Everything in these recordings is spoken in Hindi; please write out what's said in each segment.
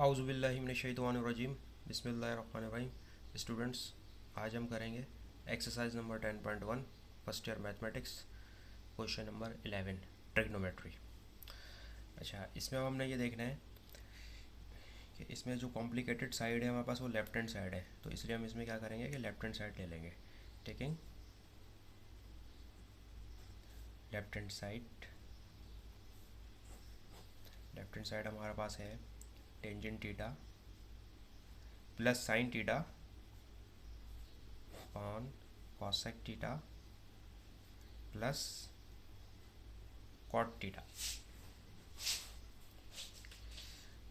आउज़ुबिल्लाहिमिनश्शैतानिर्रजीम बिस्मिल्लाहिर्रहमानिर्रहीम। स्टूडेंट्स, आज हम करेंगे exercise number 10.1 first year mathematics, question number 11 trigonometry. अच्छा, इसमें अब हमने ये देखना है कि इसमें जो कॉम्प्लिकेटेड साइड है हमारे पास वो लेफ्ट हैंड साइड है, तो इसलिए हम इसमें क्या करेंगे कि लेफ्ट हैंड साइड ले लेंगे। Taking left hand side, left hand side हमारे पास है tangent theta plus sine theta upon cosec theta plus cot theta.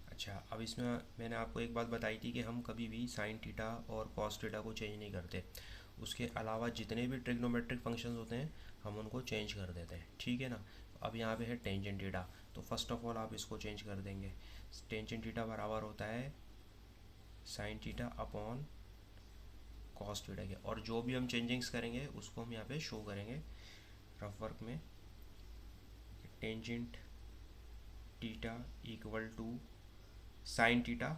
अच्छा, अब इसमें मैंने आपको एक बात बताई थी कि हम कभी भी साइन थीटा और कॉस थीटा को चेंज नहीं करते। उसके अलावा जितने भी ट्रिग्नोमेट्रिक फंक्शंस होते हैं हम उनको चेंज कर देते हैं, ठीक है ना। अब यहाँ पे है टेंजेंट थीटा, तो फर्स्ट ऑफ ऑल आप इसको चेंज कर देंगे। टेंजेंट थीटा बराबर होता है sine theta upon cos theta के, और जो भी हम चेंजिंग्स करेंगे उसको हम यहाँ पे शो करेंगे रफ वर्क में। Tangent theta equal to sine theta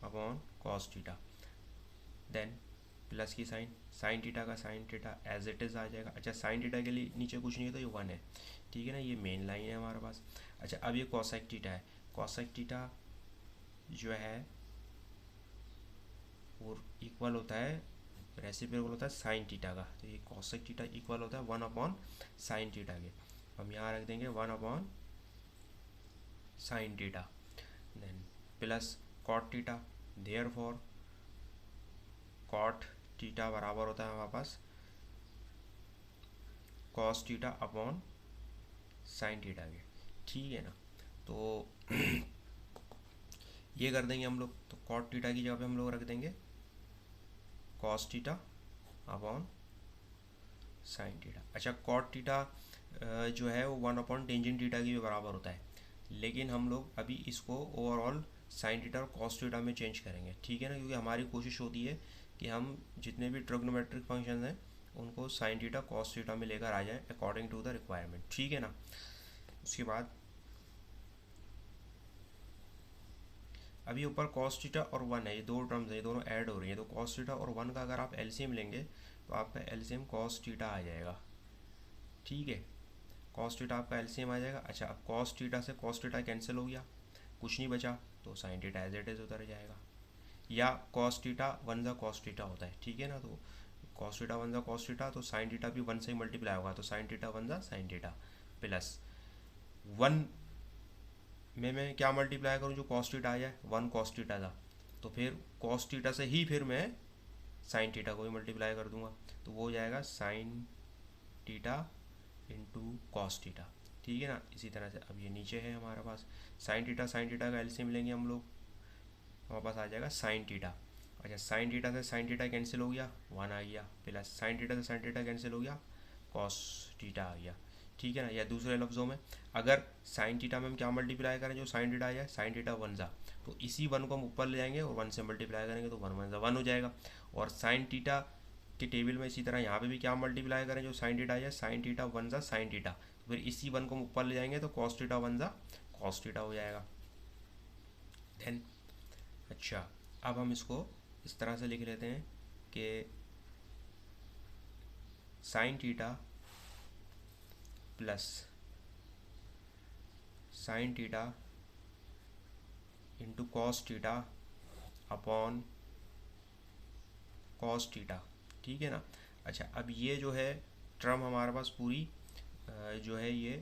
upon cos theta, then plus की साइन, साइन थीटा का sine theta as it is आ जाएगा। अच्छा, साइन थीटा के लिए नीचे कुछ नहीं है तो ये 1 है, ठीक है ना, ये मेन लाइन है हमारे पास। अच्छा, अब ये कॉसेक थीटा है। कॉसेक थीटा जो है वो इक्वल होता है, रेसिप्रोकल होता है साइन थीटा का, तो ये कॉसेक थीटा इक्वल होता है 1 अपॉन साइन थीटा के। हम यहाँ रख देंगे 1 upon sine theta, then plus cot theta, therefore cot theta बराबर होता है हमारे पास cos theta upon sine theta के, ठीक है ना। तो ये कर देंगे हम लोग, तो कॉट थीटा की जगह पे हम लोग रख देंगे cos theta upon sine theta. अच्छा, कॉट थीटा जो है वो 1 अपॉन टेंजेंट थीटा की भी बराबर होता है, लेकिन हम लोग अभी इसको ओवरऑल साइन थीटा और कॉस थीटा में चेंज करेंगे, ठीक है ना, क्योंकि हमारी कोशिश होती है कि हम जितने भी ट्रिग्नोमेट्रिक फंक्शन हैं उनको साइन थीटा कॉस थीटा में लेकर आ जाएं अकॉर्डिंग टू द रिक्वायरमेंट, ठीक है ना। उसके बाद अभी ऊपर कॉस थीटा और 1 है, ये दो टर्म्स है, ये दोनों ऐड हो रही है, तो कॉस थीटा और 1 का अगर आप एलसीएम लेंगे तो आपका एलसीएम कॉस थीटा आ जाएगा, ठीक है। कॉस थीटा आपका एलसीएम आ जाएगा। अच्छा, अब कॉस थीटा से कॉस थीटा कैंसिल हो गया, कुछ नहीं बचा, तो sine theta as it is उतर जाएगा, या कॉस थीटा 1 ज़ा कॉस थीटा होता है, ठीक है ना। तो कॉस थीटा 1 ज़ा कॉस थीटा, तो साइन थीटा भी 1 से ही मल्टीप्लाई होगा, तो साइन थीटा 1 ज़ा साइन थीटा प्लस 1 में मैं क्या मल्टीप्लाई करूँ जो कॉस थीटा आ जाए, 1 कॉस थीटा था, तो फिर कॉस थीटा से ही फिर मैं साइन थीटा को भी मल्टीप्लाई कर दूंगा, तो वो हो जाएगा sign theta into cos theta, ठीक है ना। इसी तरह से अब ये नीचे है हमारे पास साइन थीटा का एलसीएम लेंगे हम लोग, हमारे पास आ जाएगा साइन थीटा। अच्छा, साइन थीटा से साइन थीटा कैंसिल हो गया, 1 आ गया, प्लस साइन थीटा से साइन थीटा कैंसिल हो गया, कॉस थीटा आ गया, ठीक है ना। या दूसरे लफ्ज़ों में अगर साइन थीटा में हम क्या मल्टीप्लाई करें जो साइन थीटा आ जाए, साइन थीटा 1 ज़ा, तो इसी 1 को हम ऊपर ले जाएंगे और 1 से मल्टीप्लाई करेंगे तो 1 1 ज़ा 1 हो जाएगा। और साइन थीटा के टेबल में इसी तरह यहाँ पे भी क्या मल्टीप्लाई करें जो साइन थीटा आ जाए, साइन थीटा 1 ज़ा साइन थीटा, तो फिर इसी 1 को हम ऊपर ले जाएंगे तो कॉस थीटा 1 ज़ा कॉस थीटा हो जाएगा। देन अच्छा, अब हम इसको इस तरह से लिख लेते हैं कि sine theta plus sine theta into cos theta upon cos theta, ठीक है ना। अच्छा, अब ये जो है टर्म हमारे पास पूरी जो है ये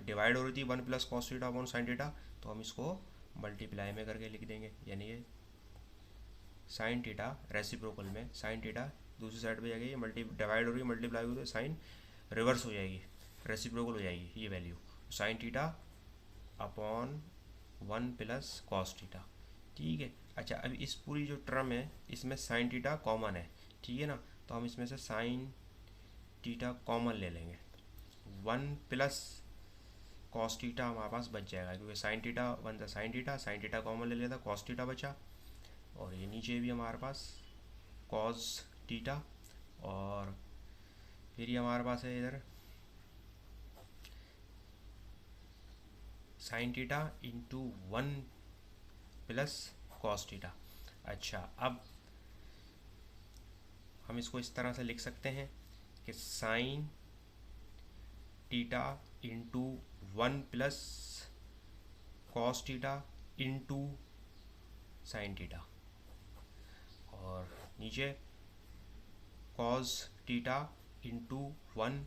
डिवाइड हो रही थी 1 plus cos theta upon sine theta, तो हम इसको मल्टीप्लाई में करके लिख देंगे, यानी ये साइन थीटा रेसिप्रोकल में साइन थीटा दूसरी साइड पे जाएगी, ये मल्टी डिवाइड हो रही है मल्टीप्लाई हो रही है, साइन रिवर्स हो जाएगी, रेसिप्रोकल हो जाएगी ये value, sign theta upon 1 plus cos theta, ठीक है। अच्छा, अब इस पूरी जो टर्म है इसमें साइन थीटा कॉमन है, ठीक है ना, तो हम इसमें से साइन थीटा कॉमन ले लेंगे, 1 प्लस कॉस थीटा हमारे पास बच जाएगा, क्योंकि साइन थीटा 1 था साइन थीटा कॉमन ले लेता, कॉस थीटा बचा, और ये नीचे भी हमारे पास कॉस थीटा, और फिर ये हमारे पास है इधर sign theta into 1 plus cos theta. अच्छा, अब हम इसको इस तरह से लिख सकते हैं कि sine theta into 1 plus cos theta into sine theta, और नीचे cos theta into 1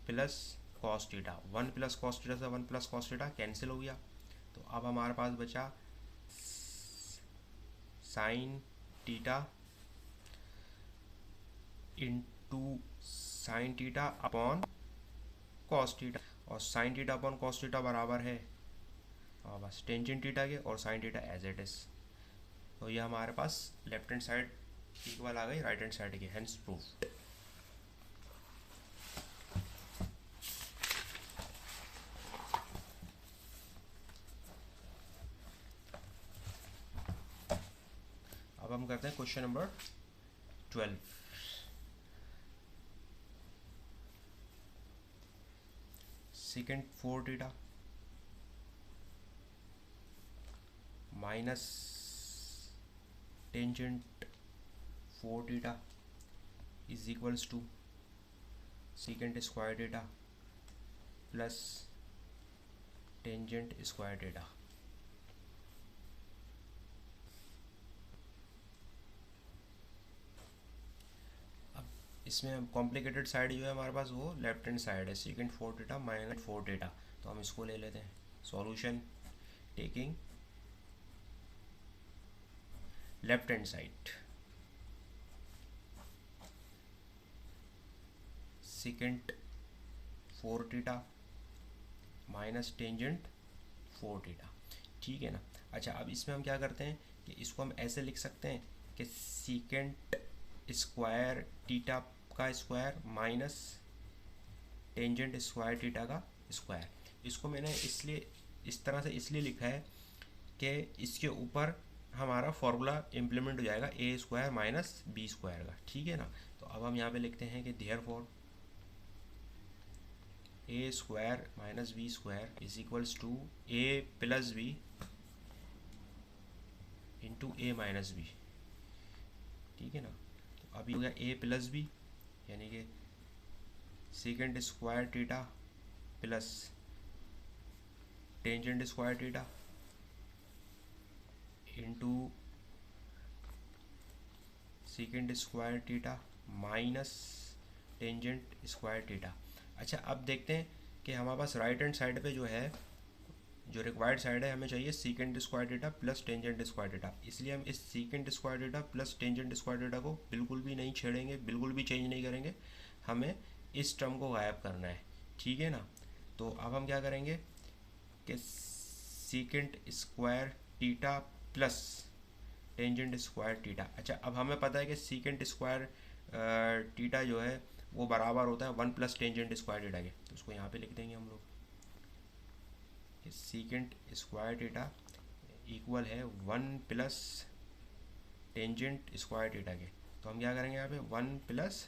plus cos theta. 1 plus cos theta से 1 प्लस कॉस थीटा कैंसिल हो गया, तो अब हमारे पास बचा sine theta into sine theta upon cos theta, और sine theta upon cos theta बराबर है बस टेंजेंट थीटा के, और sine theta as it is. तो ये हमारे पास लेफ्ट हैंड साइड इक्वल आ गई राइट हैंड साइड की, हेंस प्रूफ। अब हम करते हैं question number 12। Second 4 theta minus tangent 4 theta is equals to second square theta plus tangent square theta. अब इसमें कॉम्प्लिकेटेड साइड जो है हमारे पास वो लेफ्ट हैंड साइड है, सेकेंड 4 थीटा माइनस 4 थीटा, तो हम इसको ले लेते हैं। Solution taking left hand side, second 4 theta minus tangent 4 theta, ठीक है ना। अच्छा, अब इसमें हम क्या करते हैं कि इसको हम ऐसे लिख सकते हैं कि सीकेंट स्क्वायर थीटा का square minus tangent square theta का स्क्वायर। इसको मैंने इसलिए इस तरह से इसलिए लिखा है कि इसके ऊपर हमारा फॉर्मूला इम्प्लीमेंट हो जाएगा ए स्क्वायर माइनस बी स्क्वायर का, ठीक है ना। तो अब हम यहाँ पे लिखते हैं कि therefore a square minus b square is equals to a plus b into a minus b, ठीक है ना। तो अभी हो गया ए प्लस बी, यानी कि second square theta plus tangent square theta into second square theta minus tangent square theta. अच्छा, अब देखते हैं कि हमारे पास राइट हैंड साइड पे जो है, जो रिक्वायर्ड साइड है, हमें चाहिए secant square theta plus tangent square theta. इसलिए हम इस secant square theta plus tangent square theta को बिल्कुल भी नहीं छेड़ेंगे, बिल्कुल भी चेंज नहीं करेंगे, हमें इस टर्म को गायब करना है, ठीक है ना। तो अब हम क्या करेंगे कि secant square theta plus tangent square theta. अच्छा, अब हमें पता है कि सीकेंट स्क्वायर थीटा जो है वो बराबर होता है 1 प्लस टेंजेंट स्क्वायर थीटा के, तो उसको यहाँ पे लिख देंगे हम लोग कि सीकेंट स्क्वायर थीटा इक्वल है 1 प्लस टेंजेंट स्क्वायर थीटा के। तो हम क्या करेंगे यहाँ पे 1 प्लस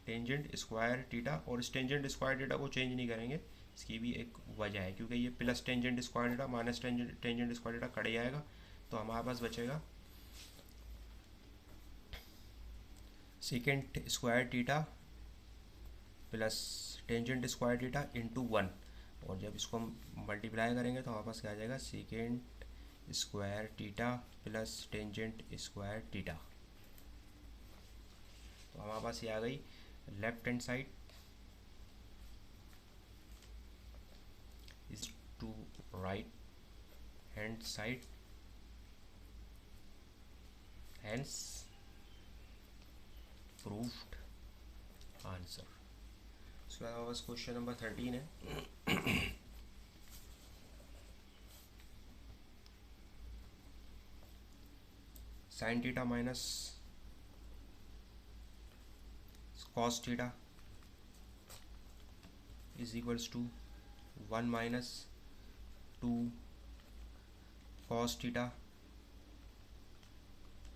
टेंजेंट स्क्वायर थीटा, और इस टेंजेंट स्क्वायर थीटा को चेंज नहीं करेंगे, इसकी भी एक वजह है, क्योंकि ये plus tangent square theta minus tangent square theta cut जाएगा, तो हमारे पास बचेगा secant square theta plus tangent square theta into 1, और जब इसको हम मल्टीप्लाई करेंगे तो हमारे पास क्या आ जाएगा secant square theta plus tangent square theta. तो हमारे पास ये आ गई left hand side is to right hand side, hence proved answer. उसके बाद हमारे पास क्वेश्चन नंबर 13 है। Sine theta minus cos theta is equals to 1 minus 2 cos theta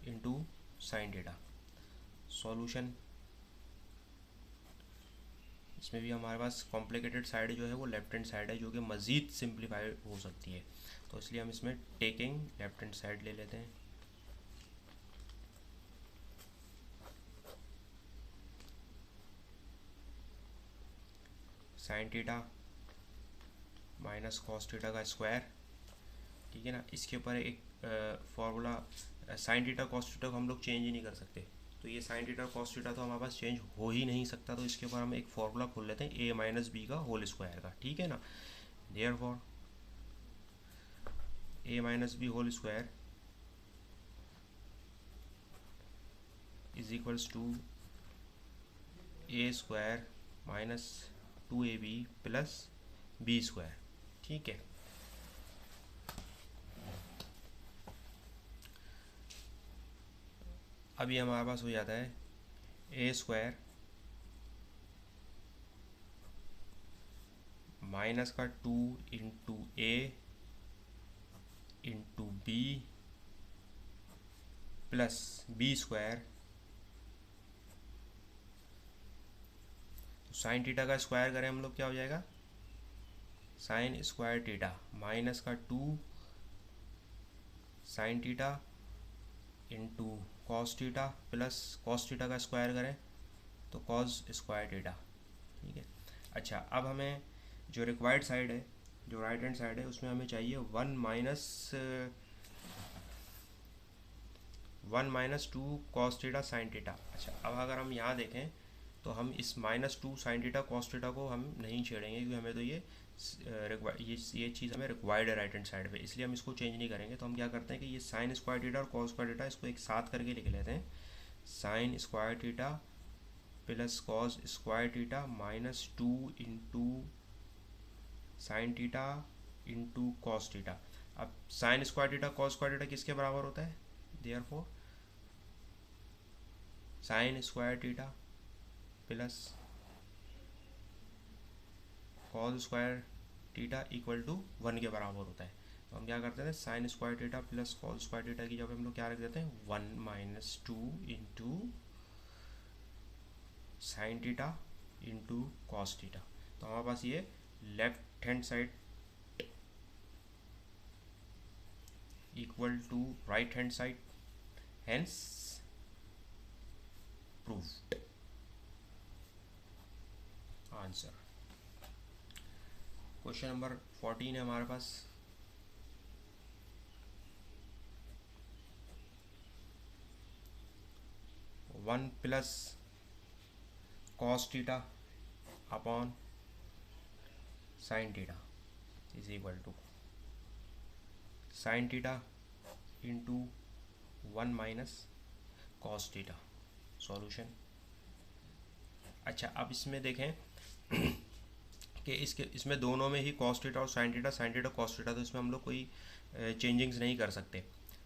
into sine theta. Solution इसमें भी हमारे पास कॉम्प्लिकेटेड साइड जो है वो लेफ्ट हैंड साइड है, जो कि मज़ीद सिंप्लीफाई हो सकती है, तो इसलिए हम इसमें टेकिंग लेफ्ट हैंड साइड ले लेते हैं। Sign theta minus cos theta का स्क्वायर, ठीक है ना। इसके ऊपर एक formula, sign theta cos theta को हम लोग चेंज ही नहीं कर सकते, तो ये साइन थीटा कॉस थीटा तो हमारे पास चेंज हो ही नहीं सकता, तो इसके ऊपर हम एक फार्मूला खोल लेते हैं ए माइनस बी का होल स्क्वायर का, ठीक है ना। Therefore a minus b whole square is equals to a square minus 2ab plus B square, ठीक है। अभी हमारे पास हो जाता है ए स्क्वायर माइनस का 2 into A into B plus B square, तो साइन थीटा का स्क्वायर करें हम लोग क्या हो जाएगा, साइन स्क्वायर थीटा माइनस का 2 sign theta into cos theta plus cos theta का स्क्वायर करें तो कॉस स्क्वायर थीटा, ठीक है। अच्छा, अब हमें जो रिक्वायर्ड साइड है, जो राइट हैंड साइड है, उसमें हमें चाहिए 1 - 2 कॉस थीटा साइन थीटा। अच्छा, अब अगर हम यहाँ देखें तो हम इस -2 साइन थीटा कॉस थीटा को हम नहीं छेड़ेंगे, क्योंकि हमें तो ये चीज़ हमें रिक्वायर्ड है राइट हैंड साइड पे, इसलिए हम इसको चेंज नहीं करेंगे। तो हम क्या करते हैं कि ये साइन स्क्वायर थीटा और कॉस स्क्वायर थीटा इसको एक साथ करके लिख लेते हैं, sine square theta plus cos square theta minus 2 into sine theta into cos theta. अब sine square theta cos square theta किसके बराबर होता है, therefore sine square theta plus cos square theta equal to 1 के बराबर होता है। तो हम क्या करते हैं, sine square theta plus cos square theta की जगह हम लोग क्या रख देते हैं, 1 - 2 into sine theta into cos theta. तो हमारे पास ये left hand side equal to right hand side, hence proved answer. Question number 14 है हमारे पास, one plus cos theta upon sine theta is equal to sine theta into 1 minus cos theta. Solution. अच्छा, अब इसमें देखें कि इसमें दोनों में ही कॉस थीटा और साइन थीटा कॉस थीटा, तो इसमें हम लोग कोई चेंजिंग्स नहीं कर सकते,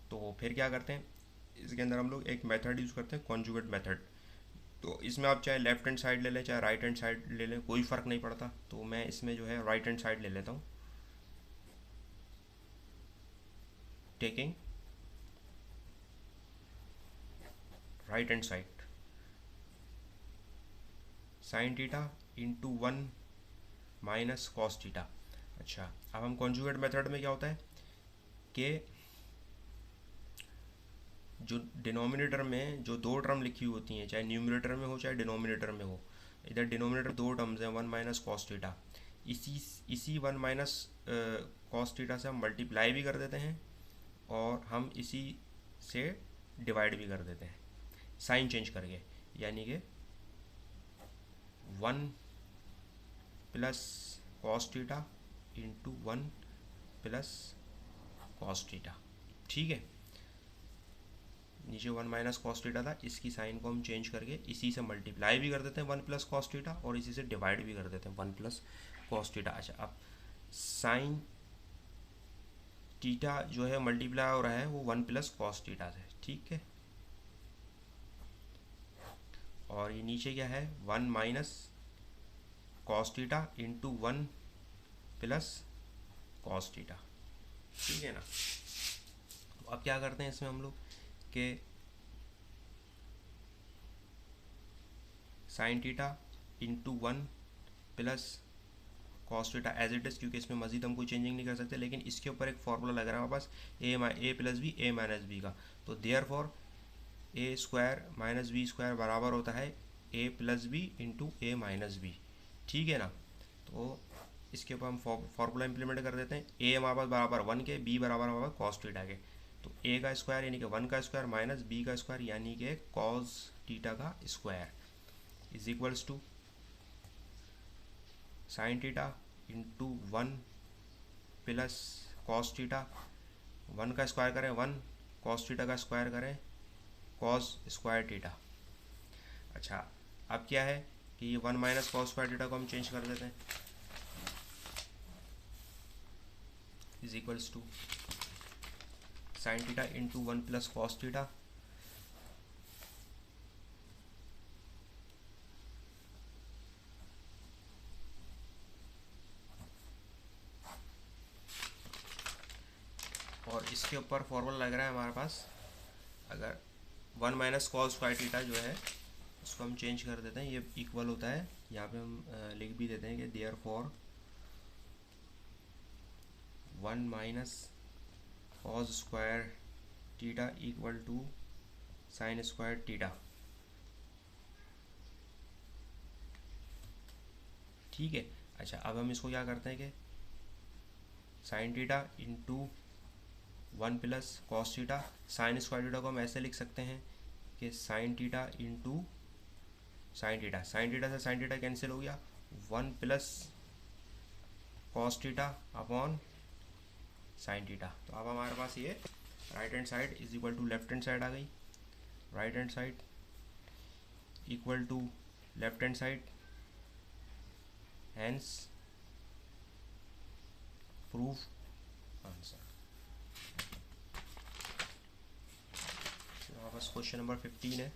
तो फिर क्या करते हैं, इसके अंदर हम लोग एक मेथड यूज़ करते हैं, कॉन्जुगेट मेथड। तो इसमें आप चाहे लेफ्ट हैंड साइड ले लें चाहे राइट हैंड साइड ले लें, कोई फ़र्क नहीं पड़ता, तो मैं इसमें जो है राइट हैंड साइड ले लेता हूँ। Taking right hand side sign theta into 1 minus cos theta. अच्छा, अब हम कॉन्जुगेट मेथड में क्या होता है कि जो डिनोमिनेटर में जो दो टर्म लिखी होती हैं, चाहे न्यूमरेटर में हो चाहे डिनोमिनेटर में हो, इधर डिनोमिनेटर दो टर्म्स हैं, 1 माइनस कॉस थीटा, इसी 1 माइनस कॉस थीटा से हम मल्टीप्लाई भी कर देते हैं और हम इसी से डिवाइड भी कर देते हैं साइन चेंज करके, यानी कि 1 plus cos theta into 1 plus cos theta, ठीक है। नीचे 1 माइनस कॉस थीटा था, इसकी साइन को हम चेंज करके इसी से मल्टीप्लाई भी कर देते हैं 1 प्लस कॉस थीटा, और इसी से डिवाइड भी कर देते हैं 1 प्लस कॉस थीटा। अच्छा, अब साइन थीटा जो है मल्टीप्लाई हो रहा है वो 1 प्लस कॉस थीटा से, ठीक है। और ये नीचे क्या है, 1 minus cos theta into 1 plus cos theta, ठीक है ना। तो अब क्या करते हैं इसमें हम लोग कि sine theta into 1 plus cos theta as it is, क्योंकि इसमें मजीद हम कोई चेंजिंग नहीं कर सकते, लेकिन इसके ऊपर एक फार्मूला लग रहा है हमारे पास a plus b a minus b का। तो therefore a square minus b square बराबर होता है a plus b into a minus b, ठीक है ना। तो इसके ऊपर हम फार्मूला इंप्लीमेंट कर देते हैं। ए हमारे पास बराबर 1 के, बी बराबर हमारे पास कॉस थीटा के। तो ए का स्क्वायर यानी कि 1 का स्क्वायर माइनस बी का स्क्वायर यानी कि कॉस थीटा का square is equals to sine theta into 1 plus cos theta. 1 का स्क्वायर करें 1, कॉस थीटा का स्क्वायर करें कॉस स्क्वायर थीटा। अच्छा, अब क्या है कि ये 1 माइनस कॉस स्क्वायर थीटा को हम चेंज कर देते हैं, is equals to sine theta into 1 plus cos theta और इसके ऊपर फॉर्मूला लग रहा है हमारे पास। अगर 1 माइनस कॉस स्क्वायर थीटा जो है उसको हम चेंज कर देते हैं, ये इक्वल होता है, यहाँ पे हम लिख भी देते हैं कि therefore 1 minus cos square theta equal to sine square theta, ठीक है। अच्छा, अब हम इसको क्या करते हैं कि sine theta into 1 plus cos theta, sine square theta को हम ऐसे लिख सकते हैं कि sine theta into sine theta, sine theta से साइन थीटा कैंसिल हो गया, 1 plus cos theta upon sine theta. तो अब हमारे पास ये right hand side is equal to left hand side आ गई, right hand side equal to left hand side, hence proof answer. हमारे पास क्वेश्चन नंबर 15 है।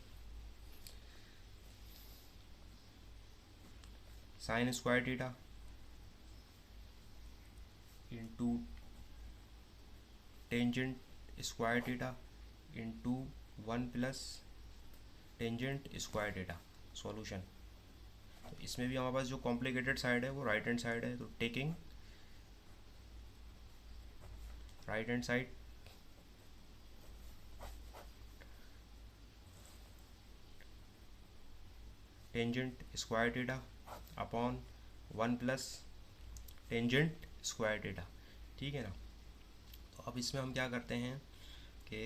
Sine square theta into tangent square theta into 1 plus tangent square theta solution. तो इसमें भी हमारे पास जो कॉम्प्लिकेटेड साइड है वो राइट हैंड साइड है, तो taking right hand side tangent square theta upon 1 plus tangent square theta, ठीक है ना। तो अब इसमें हम क्या करते हैं कि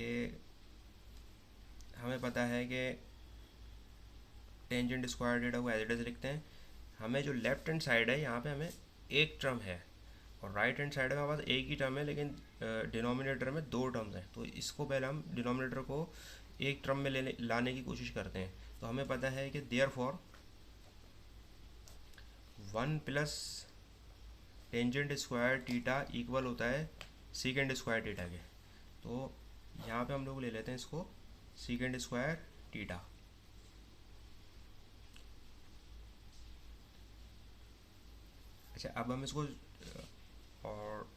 हमें पता है कि टेंजेंट स्क्वायर थीटा को एज इट इज लिखते हैं। हमें जो लेफ्ट हैंड साइड है यहाँ पे हमें एक टर्म है और राइट हैंड साइड में हमारे पास एक ही टर्म है, लेकिन डिनोमिनेटर में 2 टर्म्स हैं। तो इसको पहले हम डिनोमिनेटर को एक टर्म में लाने की कोशिश करते हैं। तो हमें पता है कि therefore 1 plus tangent square theta equal होता है सीकेंड स्क्वायर थीटा के। तो यहाँ पे हम लोग ले लेते हैं इसको सीकेंड स्क्वायर थीटा। अच्छा, अब हम इसको और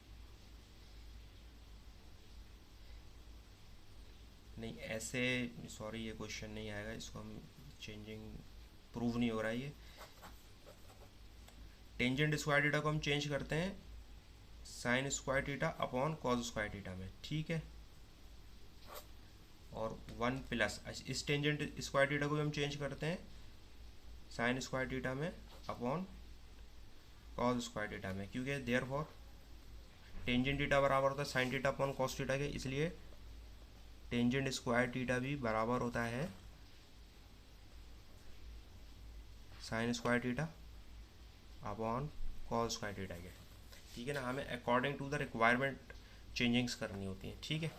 नहीं ऐसे, सॉरी ये क्वेश्चन नहीं आएगा, इसको हम चेंजिंग प्रूव नहीं हो रहा है ये। टेंजेंट स्क्वायर थीटा को हम चेंज करते हैं sine square theta upon cos square theta में, ठीक है। और 1 प्लस इस टेंजेंट स्क्वायर थीटा को भी हम चेंज करते हैं साइन स्क्वायर थीटा में अपॉन कॉस स्क्वायर थीटा में, क्योंकि देयर फॉर टेंजेंट थीटा बराबर होता है sine theta upon cos theta के, इसलिए टेंजेंट स्क्वायर थीटा भी बराबर होता है sine square theta upon cos square theta के, ठीक है ना। हमें according to the requirement changings करनी होती हैं, ठीक है।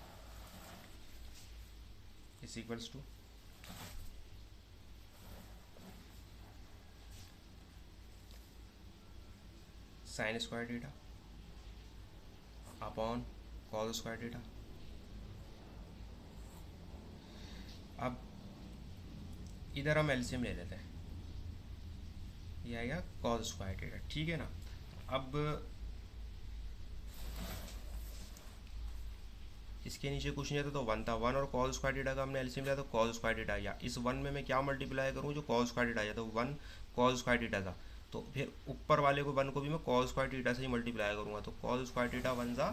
Is equals to sine square theta upon cos square theta. अब इधर हम एलसीएम ले लेते हैं, ये आएगा कॉस स्क्वायर थीटा, ठीक है ना। अब इसके नीचे कुछ नहीं था तो 1 था, 1 और कॉस स्क्वायर थीटा का हमने एलसीएम लिया तो कॉस स्क्वायर थीटा आया। इस 1 में मैं क्या मल्टीप्लाई करूँ जो कॉस स्क्वायर थीटा आया, तो 1 कॉस स्क्वायर थीटा था, तो फिर ऊपर वाले को 1 को भी मैं कॉस स्क्वायर थीटा से ही मल्टीप्लाई करूँगा, तो कॉस स्क्वायर थीटा 1 ज़ा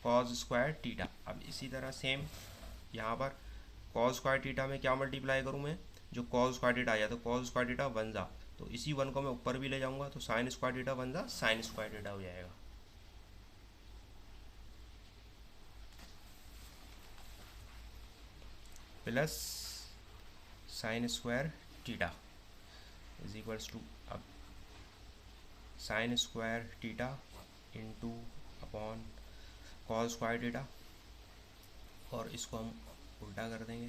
कॉस स्क्वायर थीटा। अब इसी तरह सेम यहाँ पर कॉस स्क्वायर थीटा में क्या मल्टीप्लाई करूँ मैं, जो कॉस स्क्वायर थीटा आया तो कॉस स्क्वायर थीटा 1 ज़ा, तो इसी 1 को मैं ऊपर भी ले जाऊँगा तो साइन स्क्वायर थीटा 1 ज़ा साइन स्क्वायर थीटा हो जाएगा। Plus sine square theta is equals to, अब sine square theta into upon cos square theta, और इसको हम उल्टा कर देंगे,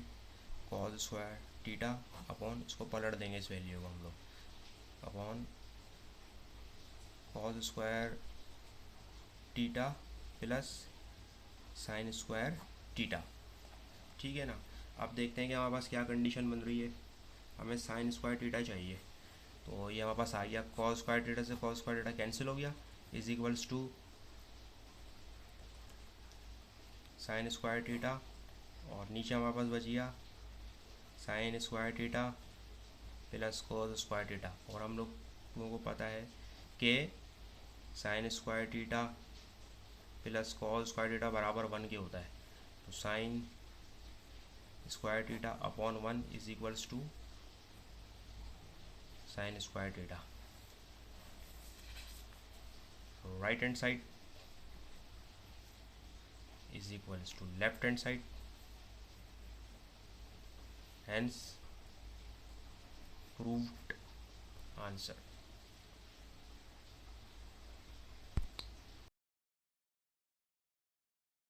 कॉस स्क्वायर थीटा अपॉन, इसको पलट देंगे इस वैल्यू को हम लोग, upon cos square theta plus sine square theta. ठीक है ना। अब देखते हैं कि हमारे पास क्या कंडीशन बन रही है। हमें साइन स्क्वायर थीटा चाहिए, तो ये हमारे पास आ गया, कॉस स्क्वायर थीटा से कॉस स्क्वायर थीटा कैंसिल हो गया, is equals to sine square theta, और नीचे हमारे पास बच गया sine square theta plus cos square theta. और हम लोगों को पता है कि sine square theta plus cos square theta बराबर 1 के होता है, तो sine square theta upon 1 is equals to sine square theta. Right hand side is equals to left hand side, hence proved answer।